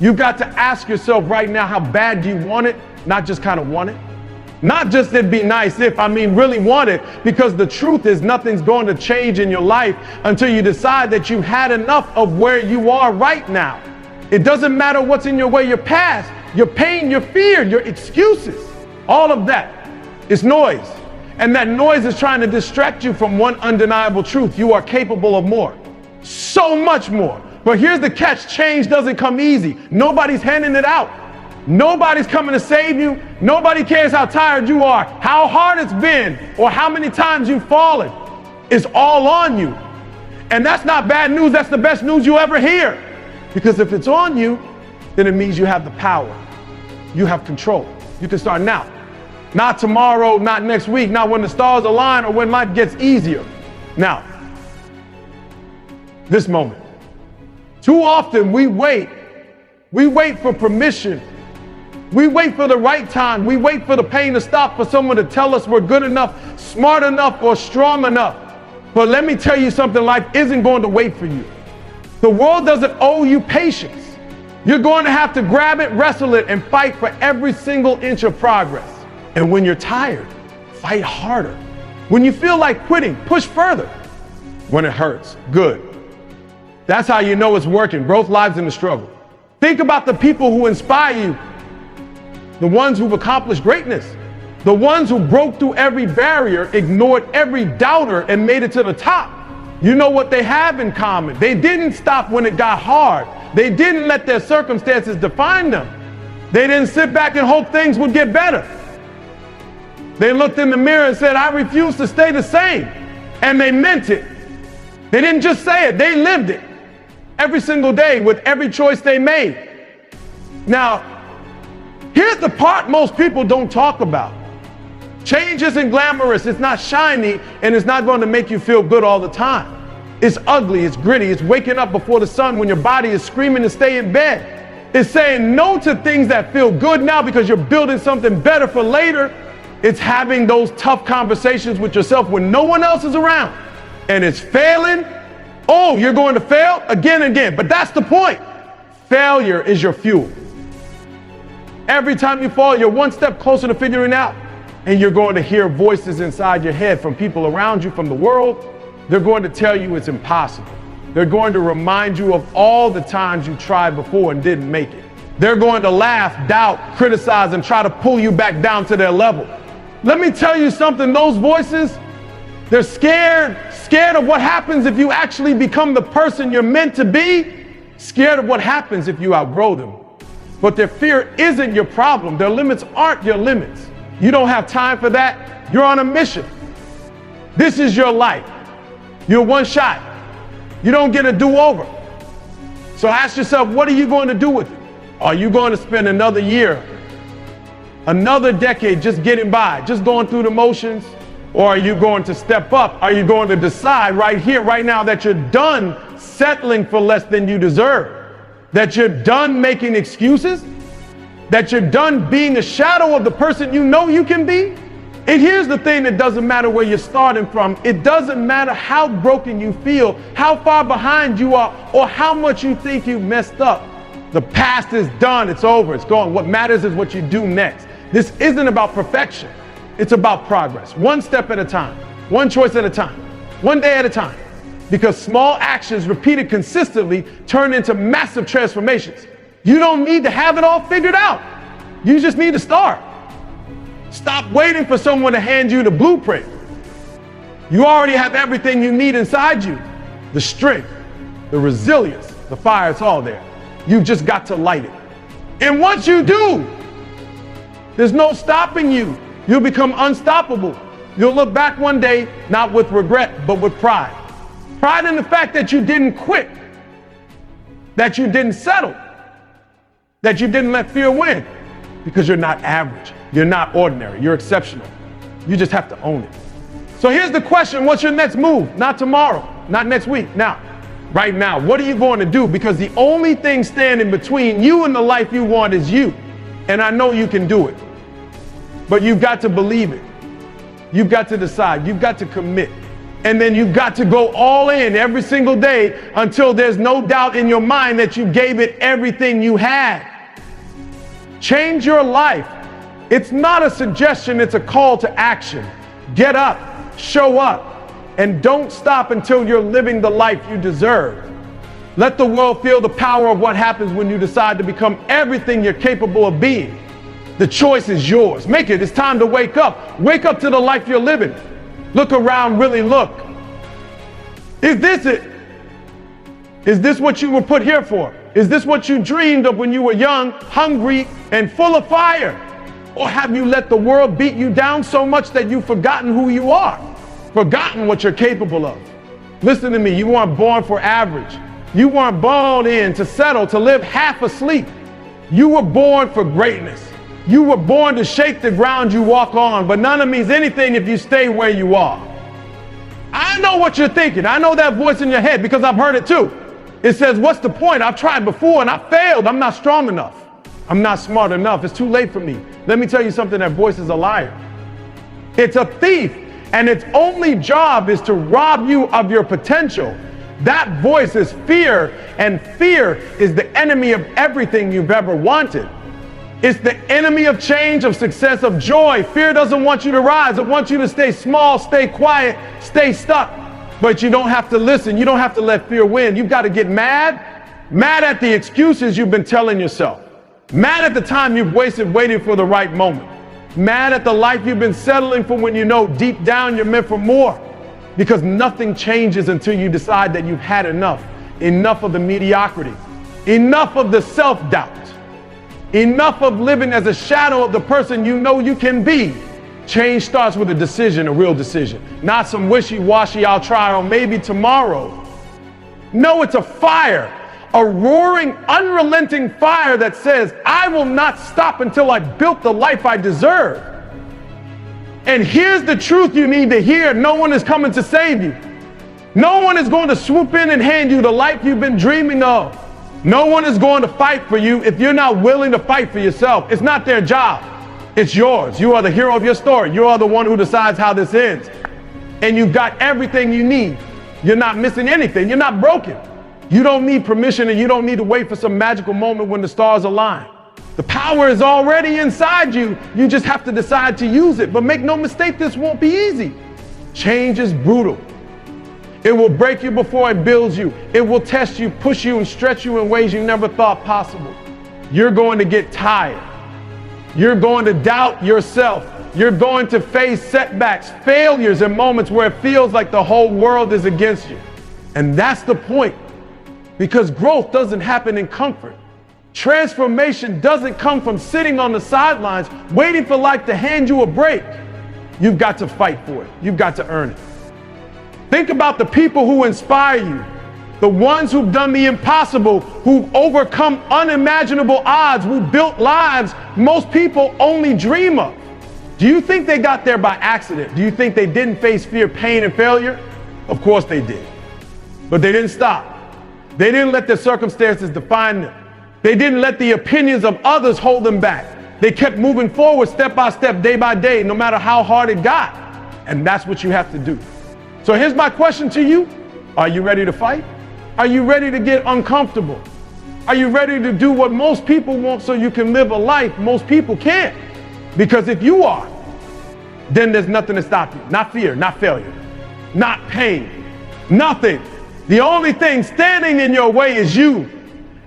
You've got to ask yourself right now, how bad do you want it? Not just kind of want it. Not just it'd be nice if, really want it, because the truth is nothing's going to change in your life until you decide that you've had enough of where you are right now. It doesn't matter what's in your way, your past, your pain, your fear, your excuses. All of that is noise. And that noise is trying to distract you from one undeniable truth. You are capable of more. So much more. But here's the catch. Change doesn't come easy. Nobody's handing it out. Nobody's coming to save you. Nobody cares how tired you are, how hard it's been, or how many times you've fallen. It's all on you. And that's not bad news. That's the best news you ever hear. Because if it's on you, then it means you have the power. You have control. You can start now. Not tomorrow, not next week, not when the stars align or when life gets easier. Now, this moment. Too often we wait. We wait for permission. We wait for the right time. We wait for the pain to stop, for someone to tell us we're good enough, smart enough, or strong enough. But let me tell you something, life isn't going to wait for you. The world doesn't owe you patience. You're going to have to grab it, wrestle it, and fight for every single inch of progress. And when you're tired, fight harder. When you feel like quitting, push further. When it hurts, good. That's how you know it's working. Growth lies in the struggle. Think about the people who inspire you. The ones who've accomplished greatness. The ones who broke through every barrier, ignored every doubter, and made it to the top. You know what they have in common. They didn't stop when it got hard. They didn't let their circumstances define them. They didn't sit back and hope things would get better. They looked in the mirror and said, I refuse to stay the same. And they meant it. They didn't just say it, they lived it. Every single day with every choice they made. Now, here's the part most people don't talk about. Change isn't glamorous, it's not shiny, and it's not going to make you feel good all the time. It's ugly, it's gritty, it's waking up before the sun when your body is screaming to stay in bed. It's saying no to things that feel good now because you're building something better for later. It's having those tough conversations with yourself when no one else is around. And it's failing. Oh, you're going to fail again and again. But that's the point. Failure is your fuel. Every time you fall, you're one step closer to figuring out. And you're going to hear voices inside your head from people around you, from the world. They're going to tell you it's impossible. They're going to remind you of all the times you tried before and didn't make it. They're going to laugh, doubt, criticize, and try to pull you back down to their level. Let me tell you something, those voices, they're scared of what happens if you actually become the person you're meant to be, scared of what happens if you outgrow them. But their fear isn't your problem. Their limits aren't your limits. You don't have time for that. You're on a mission. This is your life. You're one shot. You don't get a do-over. So ask yourself, what are you going to do with it? Are you going to spend another year, another decade just getting by, just going through the motions? Or are you going to step up? Are you going to decide right here, right now, that you're done settling for less than you deserve? That you're done making excuses? That you're done being a shadow of the person you know you can be? And here's the thing, that doesn't matter where you're starting from. It doesn't matter how broken you feel, how far behind you are, or how much you think you've messed up. The past is done, it's over, it's gone. What matters is what you do next. This isn't about perfection. It's about progress. One step at a time, one choice at a time, one day at a time. Because small actions repeated consistently turn into massive transformations. You don't need to have it all figured out. You just need to start. Stop waiting for someone to hand you the blueprint. You already have everything you need inside you. The strength, the resilience, the fire, it's all there. You've just got to light it. And once you do, there's no stopping you. You'll become unstoppable. You'll look back one day, not with regret, but with pride. Pride in the fact that you didn't quit, that you didn't settle, that you didn't let fear win, because you're not average. You're not ordinary. You're exceptional. You just have to own it. So here's the question. What's your next move? Not tomorrow, not next week. Now, right now, what are you going to do? Because the only thing standing between you and the life you want is you. And I know you can do it. But you've got to believe it. You've got to decide. You've got to commit. And then you've got to go all in every single day until there's no doubt in your mind that you gave it everything you had. Change your life. It's not a suggestion, it's a call to action. Get up, show up, and don't stop until you're living the life you deserve. Let the world feel the power of what happens when you decide to become everything you're capable of being. The choice is yours. Make it. It's time to wake up. Wake up to the life you're living. Look around, really look. Is this it? Is this what you were put here for? Is this what you dreamed of when you were young, hungry, and full of fire? Or have you let the world beat you down so much that you've forgotten who you are? Forgotten what you're capable of? Listen to me, you weren't born for average. You weren't born in to settle, to live half asleep. You were born for greatness. You were born to shake the ground you walk on, but none of it means anything if you stay where you are. I know what you're thinking. I know that voice in your head because I've heard it too. It says, what's the point? I've tried before and I failed. I'm not strong enough. I'm not smart enough. It's too late for me. Let me tell you something, that voice is a liar. It's a thief, and its only job is to rob you of your potential. That voice is fear, and fear is the enemy of everything you've ever wanted. It's the enemy of change, of success, of joy. Fear doesn't want you to rise. It wants you to stay small, stay quiet, stay stuck. But you don't have to listen. You don't have to let fear win. You've got to get mad at the excuses you've been telling yourself. Mad at the time you've wasted waiting for the right moment. Mad at the life you've been settling for when you know deep down you're meant for more. Because nothing changes until you decide that you've had enough. Enough of the mediocrity. Enough of the self-doubt. Enough of living as a shadow of the person you know you can be. Change starts with a decision, a real decision. Not some wishy-washy, I'll try or maybe tomorrow. No, it's a fire. A roaring, unrelenting fire that says, I will not stop until I've built the life I deserve. And here's the truth you need to hear. No one is coming to save you. No one is going to swoop in and hand you the life you've been dreaming of. No one is going to fight for you if you're not willing to fight for yourself. It's not their job. It's yours. You are the hero of your story. You are the one who decides how this ends. And you've got everything you need. You're not missing anything. You're not broken. You don't need permission, and you don't need to wait for some magical moment when the stars align. The power is already inside you. You just have to decide to use it. But make no mistake, this won't be easy. Change is brutal. It will break you before it builds you. It will test you, push you, and stretch you in ways you never thought possible. You're going to get tired. You're going to doubt yourself. You're going to face setbacks, failures, and moments where it feels like the whole world is against you. And that's the point. Because growth doesn't happen in comfort. Transformation doesn't come from sitting on the sidelines waiting for life to hand you a break. You've got to fight for it. You've got to earn it. Think about the people who inspire you, the ones who've done the impossible, who've overcome unimaginable odds, who built lives most people only dream of. Do you think they got there by accident? Do you think they didn't face fear, pain, and failure? Of course they did. But they didn't stop. They didn't let their circumstances define them. They didn't let the opinions of others hold them back. They kept moving forward step by step, day by day, no matter how hard it got. And that's what you have to do. So here's my question to you. Are you ready to fight? Are you ready to get uncomfortable? Are you ready to do what most people want so you can live a life most people can't? Because if you are, then there's nothing to stop you. Not fear, not failure, not pain, nothing. The only thing standing in your way is you.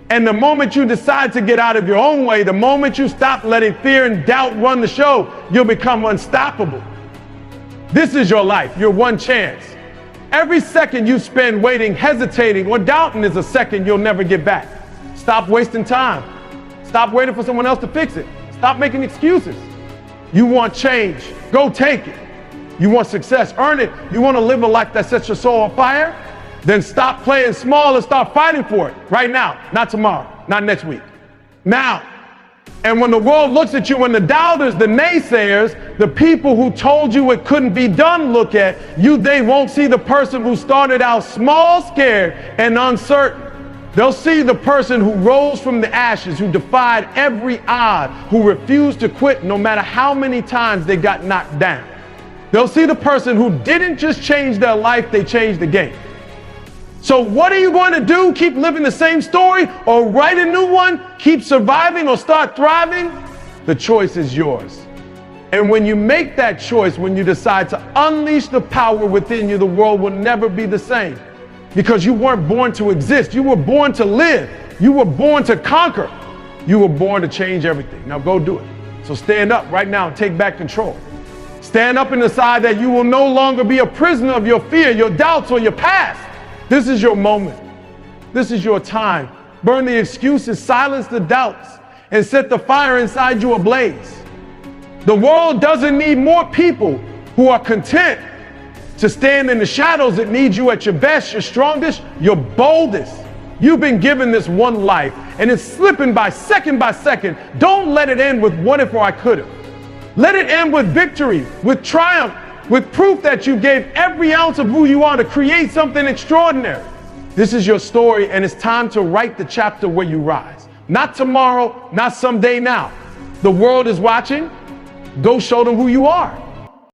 And the moment you decide to get out of your own way, the moment you stop letting fear and doubt run the show, you'll become unstoppable. This is your life, your one chance. Every second you spend waiting, hesitating, or doubting is a second you'll never get back. Stop wasting time. Stop waiting for someone else to fix it. Stop making excuses. You want change, go take it. You want success, earn it. You want to live a life that sets your soul on fire? Then stop playing small and start fighting for it right now, not tomorrow, not next week. Now. And when the world looks at you, when the doubters, the naysayers, the people who told you it couldn't be done look at you, they won't see the person who started out small, scared, and uncertain. They'll see the person who rose from the ashes, who defied every odd, who refused to quit no matter how many times they got knocked down. They'll see the person who didn't just change their life, they changed the game. So what are you going to do? Keep living the same story or write a new one? Keep surviving or start thriving? The choice is yours. And when you make that choice, when you decide to unleash the power within you, the world will never be the same. Because you weren't born to exist. You were born to live. You were born to conquer. You were born to change everything. Now go do it. So stand up right now and take back control. Stand up and decide that you will no longer be a prisoner of your fear, your doubts, or your past. This is your moment. This is your time. Burn the excuses, silence the doubts, and set the fire inside you ablaze. The world doesn't need more people who are content to stand in the shadows. It needs you at your best, your strongest, your boldest. You've been given this one life, and it's slipping by second by second. Don't let it end with what if or I could have. Let it end with victory, with triumph, with proof that you gave every ounce of who you are to create something extraordinary. This is your story, and it's time to write the chapter where you rise. Not tomorrow, not someday now. The world is watching. Go show them who you are.